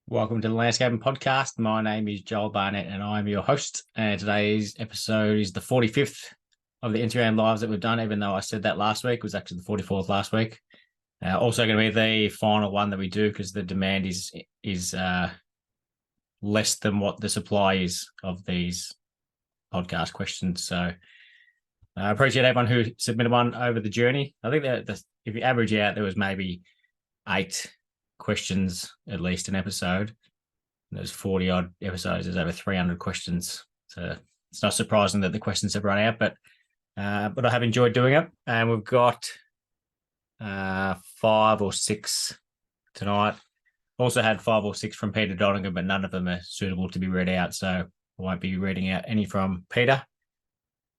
Welcome to the Landscaping Podcast. My name is Joel Barnett and I'm your host. And today's episode is the 45th of the Instagram lives that we've done, even though I said that last week. It was actually the 44th last week. Also going to be the final one that we do because the demand is less than what the supply is of these podcast questions. So I appreciate everyone who submitted one over the journey. I think that if you average out, there was maybe 8 questions at least an episode. There's 40 odd episodes. There's over 300 questions. So it's not surprising that the questions have run out, but I have enjoyed doing it. And we've got 5 or 6 tonight. Also had 5 or 6 from Peter Donegan, but none of them are suitable to be read out. So I won't be reading out any from Peter,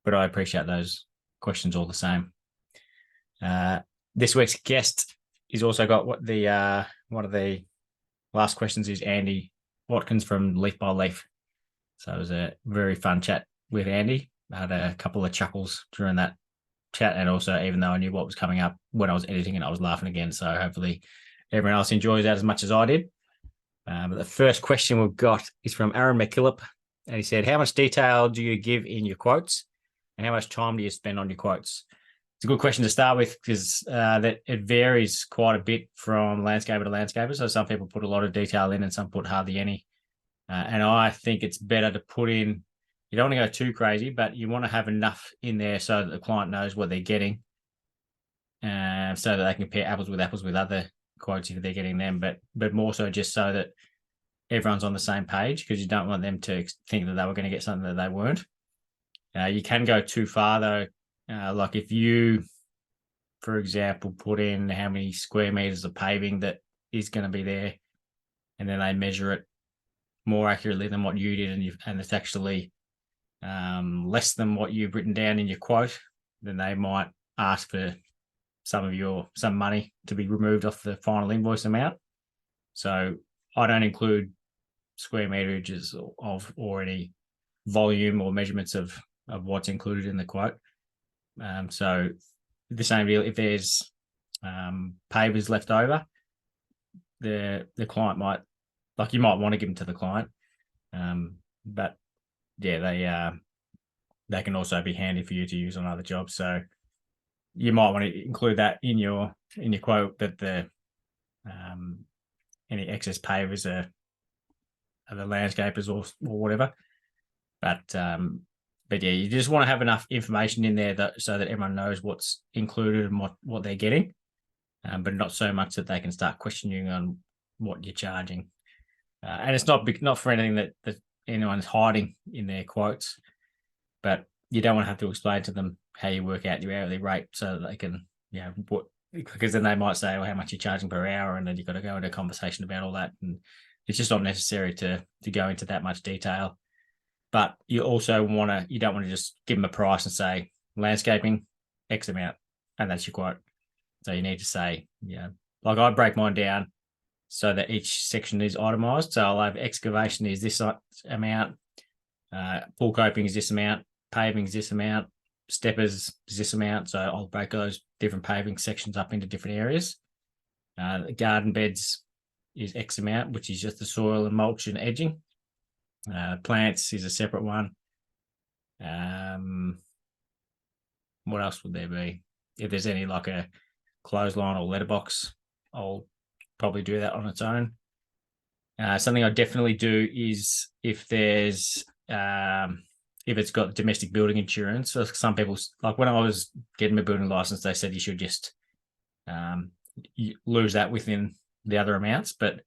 but I appreciate those questions all the same. This week's guest he's also got what the one of the last questions is Andy Watkins from Leaf by Leaf. So it was a very fun chat with Andy. I had a couple of chuckles during that chat, and also even though I knew what was coming up when I was editing it, I was laughing again. So hopefully everyone else enjoys that as much as I did. But the first question we've got is from Aaron McKillop, and he said, "How much detail do you give in your quotes, and how much time do you spend on your quotes?" It's a good question to start with because that it varies quite a bit from landscaper to landscaper. So some people put a lot of detail in and some put hardly any. And I think it's better to put in, you don't want to go too crazy, but you want to have enough in there so that the client knows what they're getting, so that they can compare apples with other quotes if they're getting them, but more so just so that everyone's on the same page, because you don't want them to think that they were going to get something that they weren't. You can go too far though. Like if you, for example, put in how many square meters of paving that is going to be there, and then they measure it more accurately than what you did, and it's actually less than what you've written down in your quote, then they might ask for some money to be removed off the final invoice amount. So I don't include square meterages or any volume or measurements of what's included in the quote. So the same deal, if there's pavers left over, the client might, like you might want to give them to the client, but yeah, they can also be handy for you to use on other jobs. So you might want to include that in your quote, that the any excess pavers are the landscapers or whatever. But yeah, you just want to have enough information in there so that everyone knows what's included and what they're getting, but not so much that they can start questioning on what you're charging. And it's not for anything that anyone's hiding in their quotes, but you don't want to have to explain to them how you work out your hourly rate so that they can, because then they might say, well, how much you're charging per hour, and then you've got to go into a conversation about all that, and it's just not necessary to go into that much detail. But you also you don't want to just give them a price and say landscaping X amount, and that's your quote. So you need to say, like I break mine down so that each section is itemized. So I'll have excavation is this amount, pool coping is this amount, paving is this amount, steppers is this amount. So I'll break those different paving sections up into different areas. Garden beds is X amount, which is just the soil and mulch and edging. Plants is a separate one. What else would there be? If there's any like a clothesline or letterbox, I'll probably do that on its own. Something I definitely do is if there's if it's got domestic building insurance. So some people, like when I was getting my building license, they said you should just lose that within the other amounts, but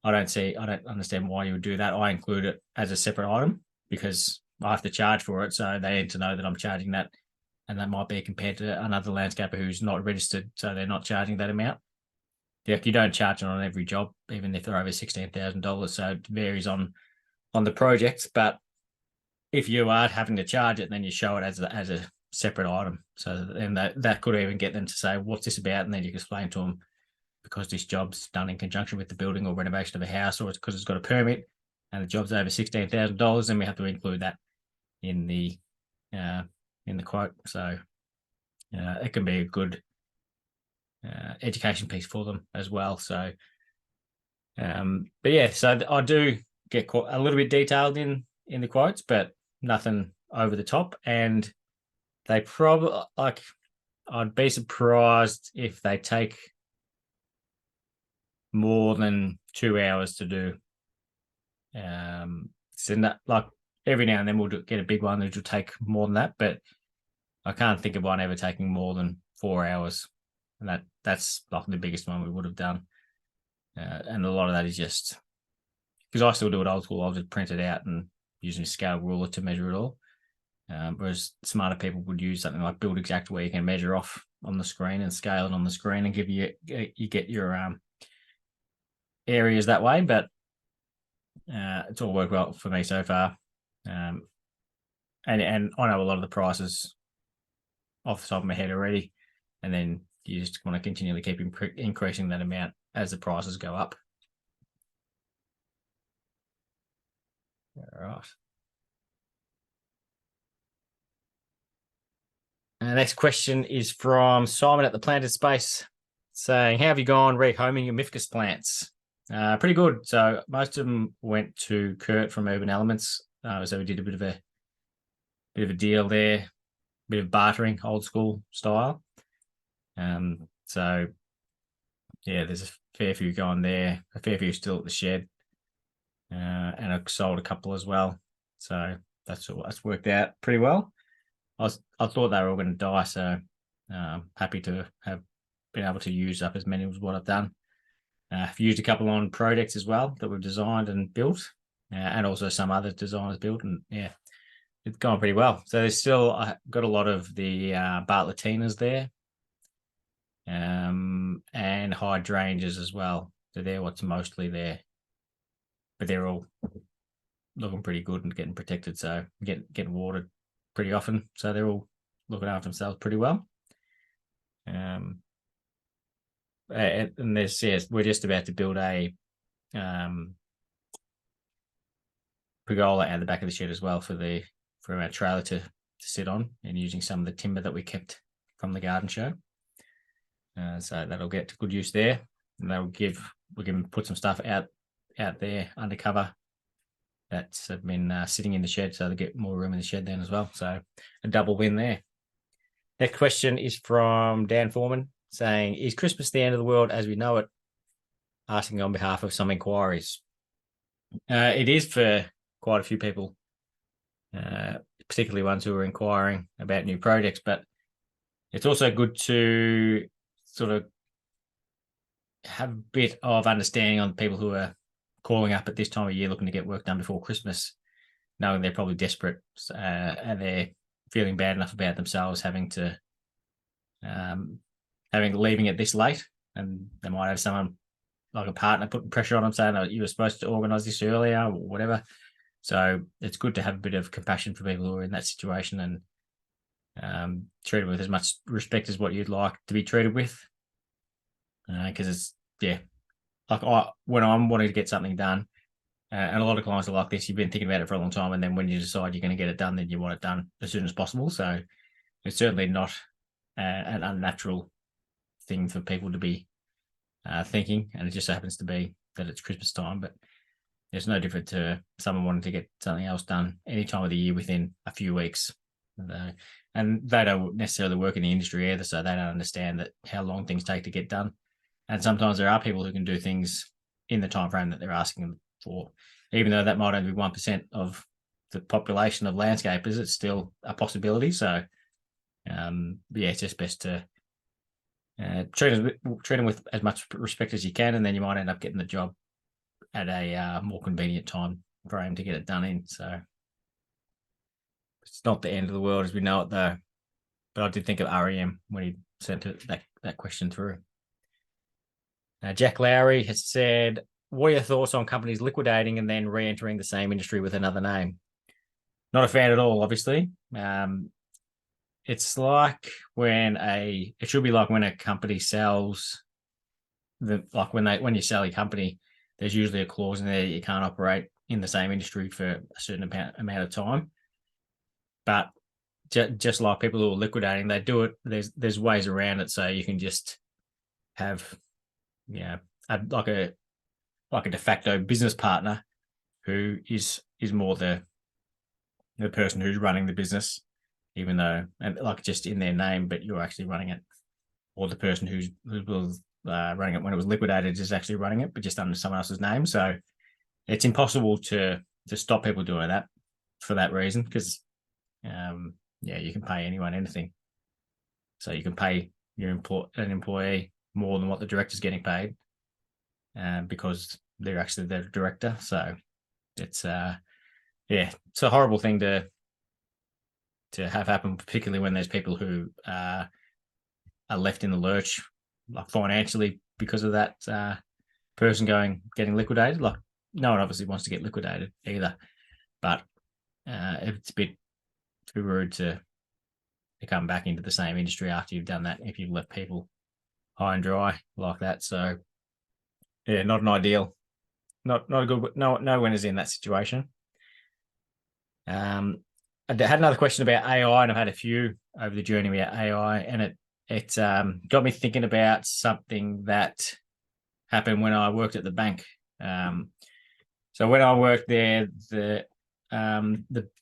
I don't understand why you would do that. I include it as a separate item because I have to charge for it, so they need to know that I'm charging that, and that might be compared to another landscaper who's not registered, so they're not charging that amount. Yeah, you don't charge it on every job, even if they're over $16,000. So it varies on the projects, but if you are having to charge it, then you show it as a separate item. So then that could even get them to say, "What's this about?" And then you can explain to them, because this job's done in conjunction with the building or renovation of a house, or it's because it's got a permit and the job's over $16,000, then we have to include that in the quote. So it can be a good education piece for them as well. So But yeah, so I do get a little bit detailed in the quotes, but nothing over the top. And they probably I'd be surprised if they take more than 2 hours to do. So every now and then we'll get a big one that will take more than that, but I can't think of one ever taking more than 4 hours, and that's like the biggest one we would have done. And a lot of that is just because I still do it old school. I'll just print it out and using a scale ruler to measure it all. Whereas smarter people would use something like Build Exact, where you can measure off on the screen and scale it on the screen and give you get your areas that way. But it's all worked well for me so far. And I know a lot of the prices off the top of my head already, and then you just want to continually keep increasing that amount as the prices go up. All right. The next question is from Simon at the Planted Space, saying, "How have you gone rehoming your MIFGS plants?" Pretty good. So most of them went to Kurt from Urban Elements. So we did a bit of a deal there, bit of bartering, old school style. So yeah, there's a fair few going there, a fair few still at the shed, and I sold a couple as well. So that's worked out pretty well. I thought they were all going to die, so happy to have been able to use up as many as what I've done. I've used a couple on projects as well that we've designed and built, and also some other designers built, and yeah, it's gone pretty well. So there's still got a lot of the Bartlettinas there, and hydrangeas as well. So they're what's mostly there, but they're all looking pretty good and getting protected. So getting watered pretty often. So they're all looking after themselves pretty well. And there's we're just about to build a pergola out the back of the shed as well for our trailer to sit on, and using some of the timber that we kept from the garden show. So that'll get to good use there, and we can put some stuff out there undercover that's been sitting in the shed, so they get more room in the shed then as well. So a double win there. Next question is from Dan Foreman, saying, "Is Christmas the end of the world as we know it?" Asking on behalf of some inquiries. It is for quite a few people, particularly ones who are inquiring about new projects, but it's also good to sort of have a bit of understanding on people who are calling up at this time of year looking to get work done before Christmas, knowing they're probably desperate, and they're feeling bad enough about themselves having leaving it this late, and they might have someone like a partner putting pressure on them saying that you were supposed to organise this earlier or whatever. So it's good to have a bit of compassion for people who are in that situation and treat them with as much respect as what you'd like to be treated with, because it's like when I'm wanting to get something done, and a lot of clients are like this, you've been thinking about it for a long time, and then when you decide you're going to get it done, then you want it done as soon as possible. So it's certainly not an unnatural thing for people to be thinking, and it just happens to be that it's Christmas time, but it's no different to someone wanting to get something else done any time of the year within a few weeks. And they don't necessarily work in the industry either, so they don't understand how long things take to get done. And sometimes there are people who can do things in the time frame that they're asking them for, even though that might only be 1% of the population of landscapers. It's still a possibility. So, it's just best to treat them with as much respect as you can, and then you might end up getting the job at a more convenient time frame to get it done in. So it's not the end of the world as we know it, though. But I did think of REM when he sent that question through. Jack Lowry has said, "What are your thoughts on companies liquidating and then re-entering the same industry with another name?" Not a fan at all, obviously. It's like it should be like when a company sells, when you sell a company, there's usually a clause in there that you can't operate in the same industry for a certain amount of time. But just like people who are liquidating, they do it. There's ways around it, so you can just have like a like a de facto business partner who is more the person who's running the business, even though, and like just in their name, but you're actually running it, or the person who was running it when it was liquidated is actually running it, but just under someone else's name. So it's impossible to stop people doing that for that reason, because you can pay anyone anything. So you can pay an employee more than what the director's getting paid, because they're actually the director. So it's it's a horrible thing to have happen, particularly when there's people who are left in the lurch, like financially, because of that person getting liquidated. Like, no one obviously wants to get liquidated either, but it's a bit too rude to come back into the same industry after you've done that, if you've left people high and dry like that. So yeah, not an ideal, not a good. No winners in that situation. I had another question about AI, and I've had a few over the journey about AI, and it got me thinking about something that happened when I worked at the bank. So when I worked there, the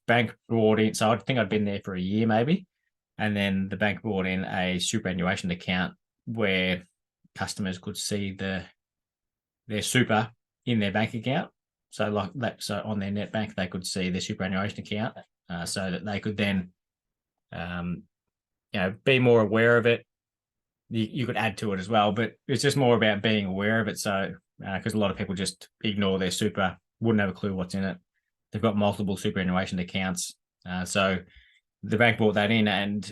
bank brought in. So I think I'd been there for a year maybe, and then the bank brought in a superannuation account where customers could see their super in their bank account. So like that, so on their net bank, they could see their superannuation account, so that they could then, be more aware of it. You could add to it as well, but it's just more about being aware of it. So because a lot of people just ignore their super, wouldn't have a clue what's in it. They've got multiple superannuation accounts. So the bank brought that in, and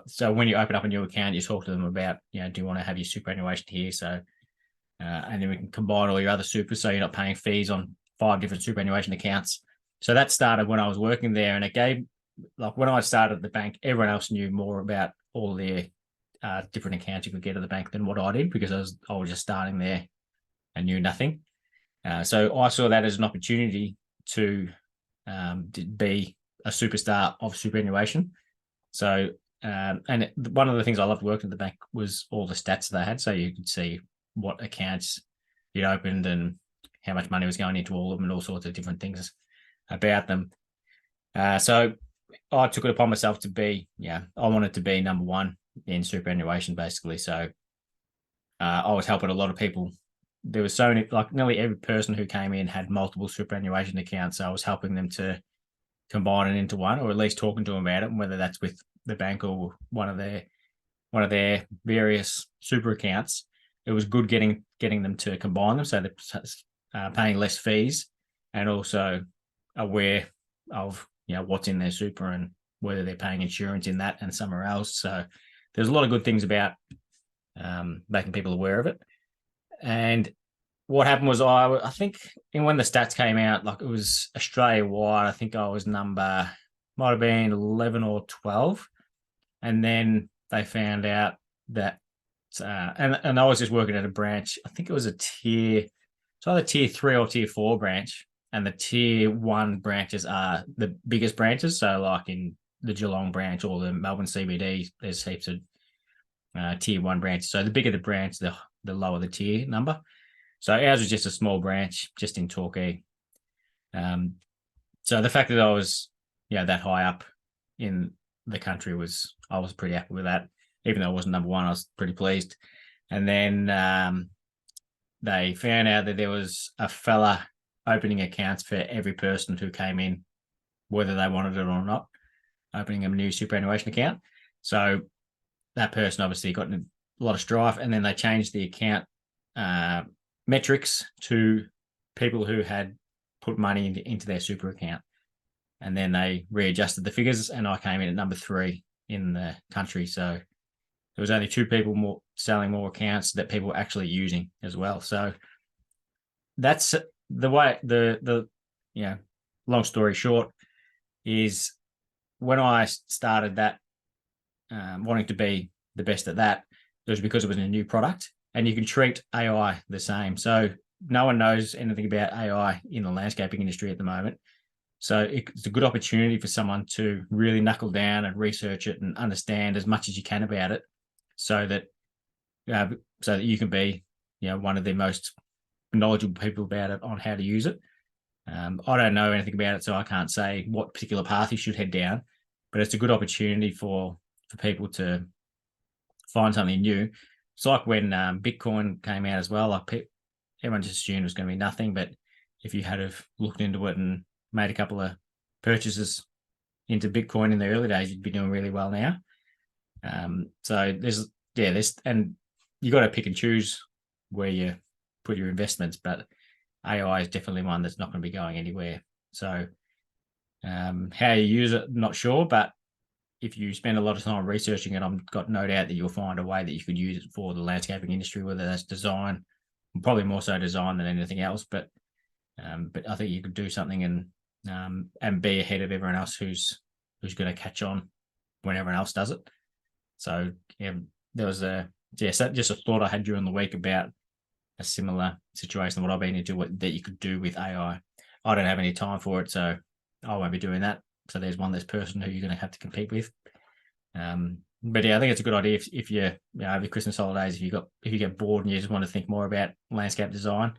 so when you open up a new account, you talk to them about, do you want to have your superannuation here? So and then we can combine all your other supers, so you're not paying fees on 5 different superannuation accounts. So that started when I was working there, and it gave, like, when I started at the bank, everyone else knew more about all their different accounts you could get at the bank than what I did, because I was just starting there and knew nothing. So I saw that as an opportunity to be a superstar of superannuation. So and one of the things I loved working at the bank was all the stats they had, so you could see what accounts you'd opened and how much money was going into all of them, and all sorts of different things about them. So I took it upon myself to be, I wanted to be number one in superannuation, basically. So I was helping a lot of people. There was so many, like nearly every person who came in had multiple superannuation accounts. So I was helping them to combine it into one, or at least talking to them about it, whether that's with the bank or one of their various super accounts. It was good getting them to combine them, so they're paying less fees, and also aware of what's in their super and whether they're paying insurance in that and somewhere else. So there's a lot of good things about making people aware of it. And what happened was, I think when the stats came out, like it was Australia wide, I think I was might have been 11 or 12, and then they found out that. And I was just working at a branch. I think it was it's either tier 3 or tier 4 branch, and the tier 1 branches are the biggest branches. So like in the Geelong branch or the Melbourne CBD, there's heaps of tier 1 branches. So the bigger the branch, the lower the tier number. So ours was just a small branch, just in Torquay. So the fact that I was that high up in the country I was pretty happy with that. Even though I wasn't number one, I was pretty pleased. And then they found out that there was a fella opening accounts for every person who came in, whether they wanted it or not, opening a new superannuation account. So that person obviously got in a lot of strife, and then they changed the account metrics to people who had put money into their super account. And then they readjusted the figures, and I came in at number 3 in the country. So there was only 2 people selling more accounts that people were actually using as well. So that's the way. The long story short is, when I started that, wanting to be the best at that, it was because it was a new product, and you can treat AI the same. So no one knows anything about AI in the landscaping industry at the moment. So it's a good opportunity for someone to really knuckle down and research it and understand as much as you can about it, so that you can be, one of the most knowledgeable people about it on how to use it. I don't know anything about it, so I can't say what particular path you should head down, but it's a good opportunity for people to find something new. It's like when Bitcoin came out as well. Like everyone just assumed it was going to be nothing, but if you had have looked into it and made a couple of purchases into Bitcoin in the early days, you'd be doing really well now. So there's and you got to pick and choose where you put your investments, but AI is definitely one that's not going to be going anywhere. So how you use it, not sure, but if you spend a lot of time researching it, I've got no doubt that you'll find a way that you could use it for the landscaping industry, whether that's design, probably more so design than anything else. But I think you could do something and be ahead of everyone else who's going to catch on when everyone else does it. So yeah, there was just a thought I had during the week about a similar situation what I've been into that you could do with AI. I don't have any time for it, so I won't be doing that. So there's one less person who you're going to have to compete with. But yeah, I think it's a good idea if you over the Christmas holidays, if you get bored and you just want to think more about landscape design,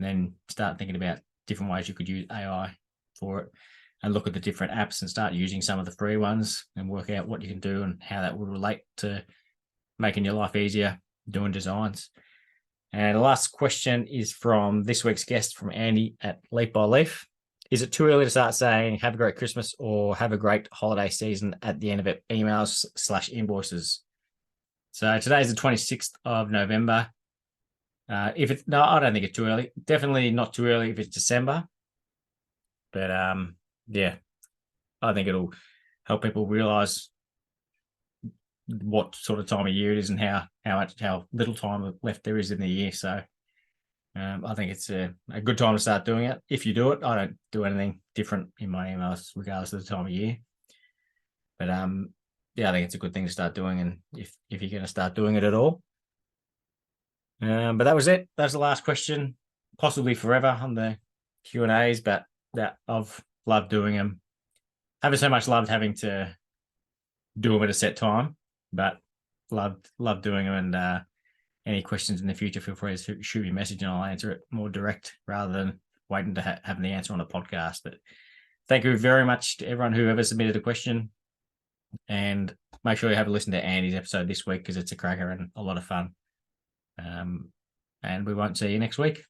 then start thinking about different ways you could use AI for it, and look at the different apps and start using some of the free ones and work out what you can do and how that would relate to making your life easier doing designs. And the last question is from this week's guest, from Andy at Leaf by Leaf. Is it too early to start saying have a great Christmas or have a great holiday season at the end of emails/invoices? So today's the 26th of November. I don't think it's too early. Definitely not too early if it's December. But yeah, I think it'll help people realize what sort of time of year it is and how little time left there is in the year. So I think it's a good time to start doing it. If you do it, I don't do anything different in my emails regardless of the time of year. But yeah, I think it's a good thing to start doing, and if you're going to start doing it at all. But that was it. That's the last question, possibly forever on the Q&As, but that I've loved doing them. Haven't so much loved having to do them at a set time, but love doing them. And any questions in the future, feel free to shoot me a message and I'll answer it more direct rather than waiting to have the answer on the podcast. But thank you very much to everyone who ever submitted a question, and make sure you have a listen to Andy's episode this week because it's a cracker and a lot of fun. And we won't see you next week.